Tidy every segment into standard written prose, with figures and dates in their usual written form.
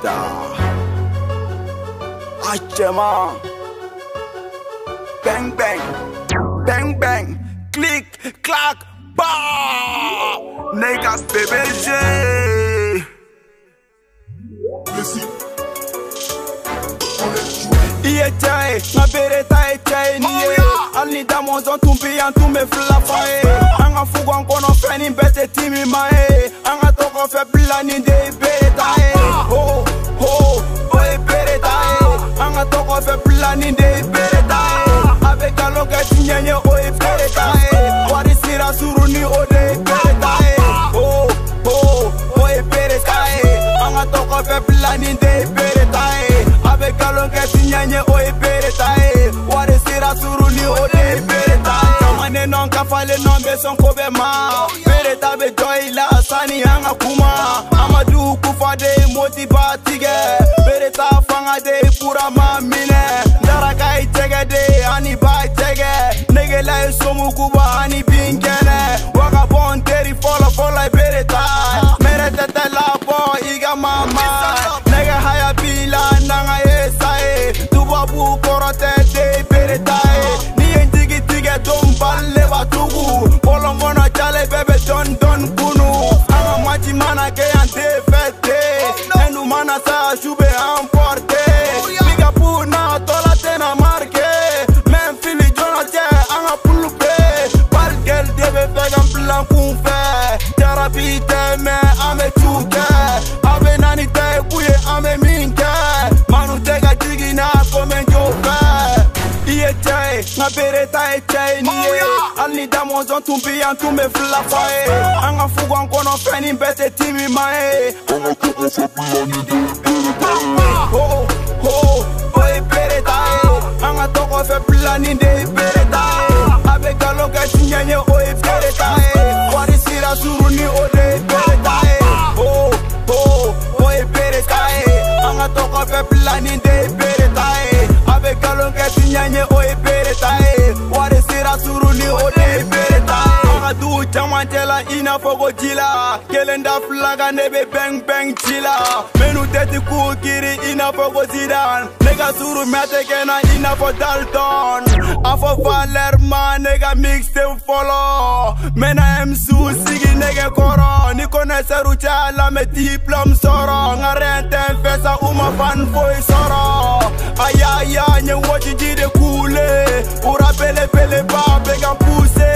Beretta Achema Bang bang Bang bang Click clack Bah Niggas PBG Iye chai, nga Beretta e chai niye Alni damo zon tumpi an tume flafae Anga fugu an kono feni bete timi mae Anga toko fe blani de Beretta e Ho, ho, oe Beretta e Anga toko fe blani de Beretta e Avec alo gati nyenye oe Beretta e Wari sira suruni ode Beretta e Ho, ho, oe Beretta e Anga toko fe blani de Beretta e Avec alo gati nyenye oe Beretta e Wari sira suruni ode Beretta e Kamane non kafale non be son kobe ma Beretta be joy la sani anga kuma Amadou kufa de motiba tige Beretta fanga de pura mamine Daraka itege de ani ba itege Nege la somu kuba ani bingene Waka bon teri follow Beretta Merete te la bo iga mama Nege haya bila nanga esae Tubabu korote de Beretta Ni entigi tige don balle batugu Polongona chale bebe don kunu Anga machi mana ke ante fete Enu mana sa shube emporte Liga puna tola tena marke Men fili jona che anga pulupe Bargel debe vegan plan kun fe Terapite me ame chuke Ave nani te kuye ame minke Manu tega jigina kome jope Iye chai, nga Beretta e chai niye Alni damo zon tumpi an tume flafae Anga fugu an kono feni bete timi mae Anga toko fe blani de Beretta e Ho, ho, oe Beretta e Anga toko fe blani de Beretta e Avec alo gati nyenye oe Beretta e Wari sira suruni ode Beretta e Ho, ho, oe Beretta e Anga toko fe blani de Beretta e Avec alo gati nyenye oe Beretta e Wari sira suruni ode Beretta e Anga du chaman tela ina fogo jila Kelenda flaga nebe bang bang chila Menu teti kukiri ina fogo zidan Nega suru mete kena ina fo Dalton Afo Valerma nega mixtape follow Mena emsu sigi nege koro Ni kone seru chala me diplom soro Nga renten fesa uma fan foy soro Ayaya nye wochi jide kule Ura pele pele ba began pousse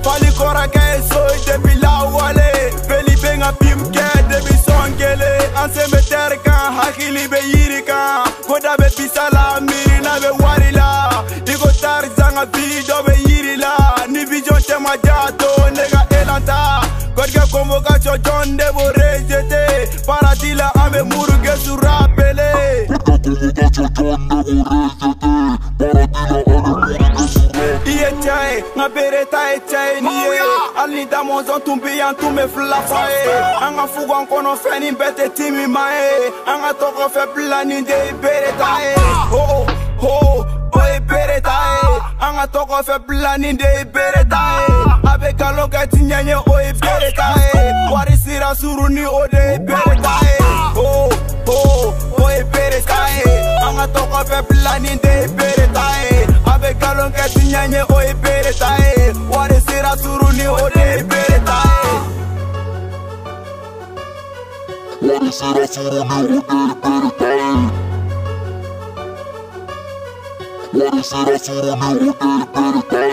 Fali kora kaya soy depi la wale Peli benga pimke debi songele Anse me terka hakili be yirika Koda be pisala miri na be warila Iko tarzanga video be yirila Ni vision tema jato nega elanta Kodge convocation John debo rejete Paradila ame muruge su rapele Kodge convocation John debo rejete Paradila ame muruge su rapele Iye chai, nga Beretta e chai niye Alni damo zon tumpi an tume flafae Anga fugu an kono feni bete timi mae Anga toko fe blani de Beretta e Ho, ho, oe Beretta e Anga toko fe blani de Beretta e Avec alo gati nyenye oe Beretta e Wari sira suruni ode Beretta e Ho, ho, oe Beretta e Anga toko fe blani de Beretta e Avec alo gati nyenye oe Beretta e Wari sira suruni ode Beretta e Wari sira suruni ode Beretta e Wari sira suruni ode Beretta e